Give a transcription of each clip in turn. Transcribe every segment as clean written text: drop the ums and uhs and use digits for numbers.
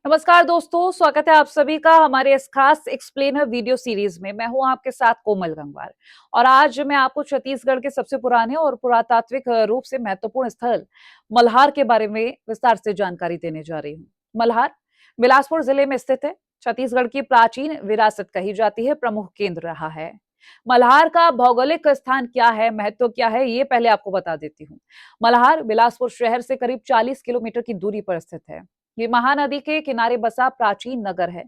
नमस्कार दोस्तों, स्वागत है आप सभी का हमारे इस खास एक्सप्लेनर वीडियो सीरीज में। मैं हूं आपके साथ कोमल गंगवार और आज मैं आपको छत्तीसगढ़ के सबसे पुराने और पुरातात्विक रूप से महत्वपूर्ण स्थल मल्हार के बारे में विस्तार से जानकारी देने जा रही हूं। मल्हार बिलासपुर जिले में स्थित है। छत्तीसगढ़ की प्राचीन विरासत कही जाती है, प्रमुख केंद्र रहा है। मल्हार का भौगोलिक स्थान क्या है, महत्व क्या है, ये पहले आपको बता देती हूँ। मल्हार बिलासपुर शहर से करीब 40 किलोमीटर की दूरी पर स्थित है। ये महानदी के किनारे बसा प्राचीन नगर है।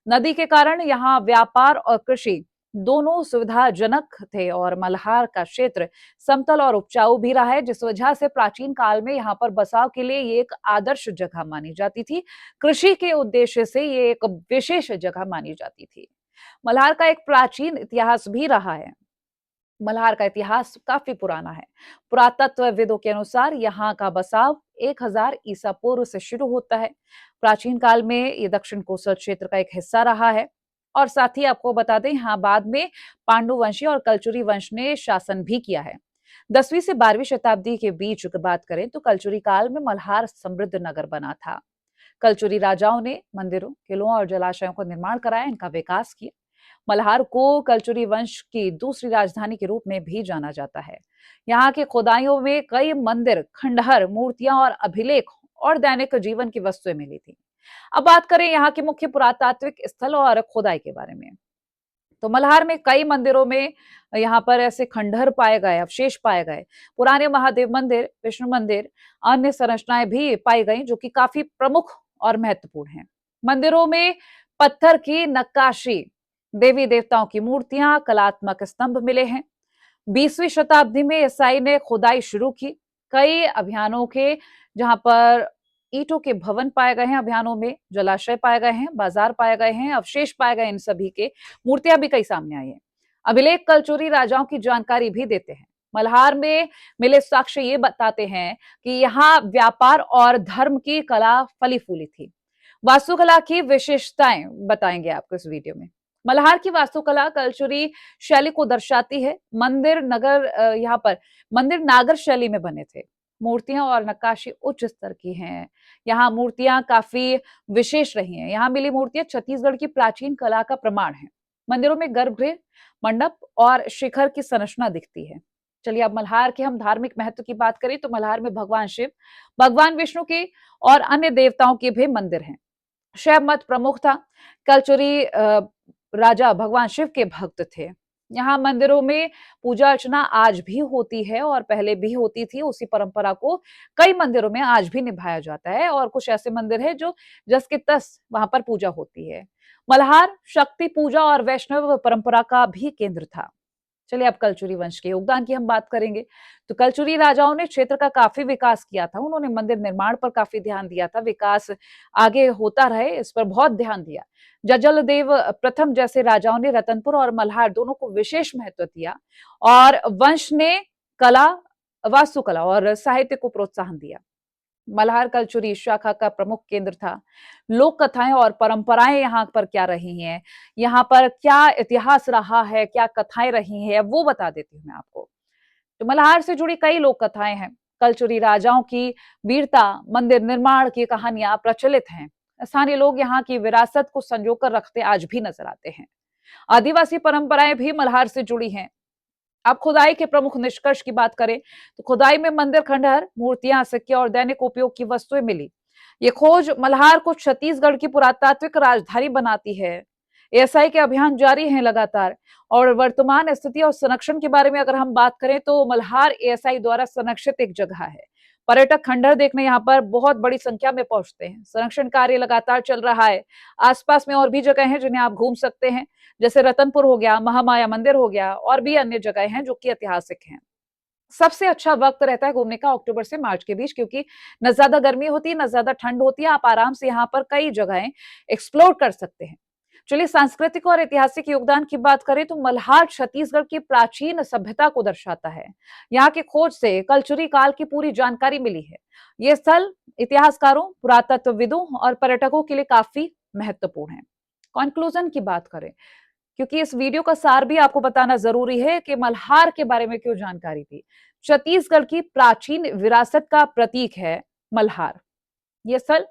नदी के कारण यहाँ व्यापार और कृषि दोनों सुविधाजनक थे और मल्हार का क्षेत्र समतल और उपजाऊ भी रहा है, जिस वजह से प्राचीन काल में यहाँ पर बसाव के लिए ये एक आदर्श जगह मानी जाती थी। कृषि के उद्देश्य से ये एक विशेष जगह मानी जाती थी। मल्हार का एक प्राचीन इतिहास भी रहा है। मल्हार का इतिहास काफी पुराना है। पुरातत्वविदों के अनुसार यहाँ का बसाव 1000 ईसा पूर्व से शुरू होता है। प्राचीन काल में ये दक्षिण कोसल क्षेत्र का एक हिस्सा रहा है। और साथ ही आपको बता दें, यहाँ बाद में पांडु वंशी और कलचुरी वंश ने शासन भी किया है। 10वीं से 12वीं शताब्दी के बीच की बात करें तो कलचुरी काल में मल्हार समृद्ध नगर बना था। कलचुरी राजाओं ने मंदिरों, किलों और जलाशयों का निर्माण कराया, इनका विकास किया। मल्हार को कलचुरी वंश की दूसरी राजधानी के रूप में भी जाना जाता है। यहाँ की खुदाइयों में कई मंदिर, खंडहर, मूर्तियां और अभिलेख और दैनिक जीवन की वस्तुएं मिली थी। अब बात करें यहाँ के मुख्य पुरातात्विक स्थल और खुदाई के बारे में, तो मल्हार में कई मंदिरों में यहाँ पर ऐसे खंडहर पाए गए, अवशेष पाए गए। पुराने महादेव मंदिर, विष्णु मंदिर, अन्य संरचनाएं भी पाई गई जो कि काफी प्रमुख और महत्वपूर्ण हैं। मंदिरों में पत्थर की नक्काशी, देवी देवताओं की मूर्तियां, कलात्मक स्तंभ मिले हैं। 20वीं शताब्दी में ईसाई ने खुदाई शुरू की। कई अभियानों के जहां पर ईंटों के भवन पाए गए हैं, अभियानों में जलाशय पाए गए हैं, बाजार पाए गए हैं, अवशेष पाए गए, इन सभी के मूर्तियां भी कई सामने आई हैं। अभिलेख कलचुरी राजाओं की जानकारी भी देते हैं। मल्हार में मिले साक्ष्य ये बताते हैं कि यहाँ व्यापार और धर्म की कला फली फूली थी। वास्तुकला की विशेषताएं बताएंगे आपको इस वीडियो में। मल्हार की वास्तुकला कलचुरी शैली को दर्शाती है। मंदिर नगर यहाँ पर मंदिर नागर शैली में बने थे। मूर्तियां और नक्काशी उच्च स्तर की हैं। यहाँ मूर्तियां काफी विशेष रही हैं। यहाँ मिली मूर्तियां छत्तीसगढ़ की प्राचीन कला का प्रमाण है। मंदिरों में गर्भगृह, मंडप और शिखर की संरचना दिखती है। चलिए अब मल्हार के हम धार्मिक महत्व की बात करें तो मल्हार में भगवान शिव, भगवान विष्णु के और अन्य देवताओं के भी मंदिर हैं। शैव मत प्रमुख था। कलचुरी राजा भगवान शिव के भक्त थे। यहाँ मंदिरों में पूजा अर्चना आज भी होती है और पहले भी होती थी। उसी परंपरा को कई मंदिरों में आज भी निभाया जाता है और कुछ ऐसे मंदिर है जो जस के तस वहां पर पूजा होती है। मल्हार शक्ति पूजा और वैष्णव परंपरा का भी केंद्र था। चलिए अब कलचुरी वंश के योगदान की हम बात करेंगे। तो कलचुरी राजाओं ने क्षेत्र का काफी विकास किया था। उन्होंने मंदिर निर्माण पर काफी ध्यान दिया था। विकास आगे होता रहे, इस पर बहुत ध्यान दिया। जजल देव प्रथम जैसे राजाओं ने रतनपुर और मल्हार दोनों को विशेष महत्व दिया और वंश ने कला, वास्तुकला और साहित्य को प्रोत्साहन दिया। मल्हार कलचुरी शाखा का प्रमुख केंद्र था। लोक कथाएं और परंपराएं यहाँ पर क्या रही हैं, यहाँ पर क्या इतिहास रहा है, क्या कथाएं रही हैं, वो बता देती हूँ मैं आपको। तो मल्हार से जुड़ी कई लोक कथाएं हैं। कलचुरी राजाओं की वीरता, मंदिर निर्माण की कहानियां प्रचलित हैं। स्थानीय लोग यहाँ की विरासत को संजोकर रखते आज भी नजर आते हैं। आदिवासी परंपराएं भी मल्हार से जुड़ी हैं। अब खुदाई के प्रमुख निष्कर्ष की बात करें तो खुदाई में मंदिर, खंडहर, मूर्तियां, सिक्के और दैनिक उपयोग की वस्तुएं मिली। ये खोज मल्हार को छत्तीसगढ़ की पुरातात्विक राजधानी बनाती है। एएसआई के अभियान जारी हैं लगातार और वर्तमान स्थिति और संरक्षण के बारे में अगर हम बात करें तो मल्हार एएसआई द्वारा संरक्षित एक जगह है। पर्यटक खंडहर देखने यहाँ पर बहुत बड़ी संख्या में पहुंचते हैं। संरक्षण कार्य लगातार चल रहा है। आसपास में और भी जगह हैं जिन्हें आप घूम सकते हैं, जैसे रतनपुर हो गया, महामाया मंदिर हो गया और भी अन्य जगह हैं जो कि ऐतिहासिक हैं। सबसे अच्छा वक्त रहता है घूमने का अक्टूबर से मार्च के बीच, क्योंकि न ज्यादा गर्मी होती है, न ज्यादा ठंड होती है। आप आराम से यहाँ पर कई जगहें एक्सप्लोर कर सकते हैं। चलिए सांस्कृतिक और ऐतिहासिक योगदान की बात करें तो मल्हार छत्तीसगढ़ की प्राचीन सभ्यता को दर्शाता है। यहाँ की खोज से कलचुरी काल की पूरी जानकारी मिली है। ये स्थल इतिहासकारों, पुरातत्वविदों और पर्यटकों के लिए काफी महत्वपूर्ण है। कंक्लूजन की बात करें, क्योंकि इस वीडियो का सार भी आपको बताना जरूरी है कि मल्हार के बारे में क्यों जानकारी थी। छत्तीसगढ़ की प्राचीन विरासत का प्रतीक है मल्हार। ये स्थल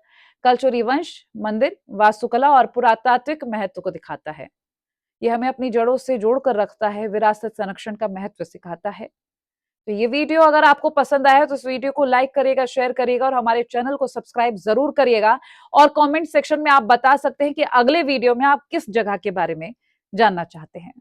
कलचुरी वंश, मंदिर, वास्तुकला और पुरातात्विक महत्व को दिखाता है। ये हमें अपनी जड़ों से जोड़कर रखता है, विरासत संरक्षण का महत्व सिखाता है। तो ये वीडियो अगर आपको पसंद आया तो इस वीडियो को लाइक करिएगा, शेयर करिएगा और हमारे चैनल को सब्सक्राइब जरूर करिएगा। और कमेंट सेक्शन में आप बता सकते हैं कि अगले वीडियो में आप किस जगह के बारे में जानना चाहते हैं।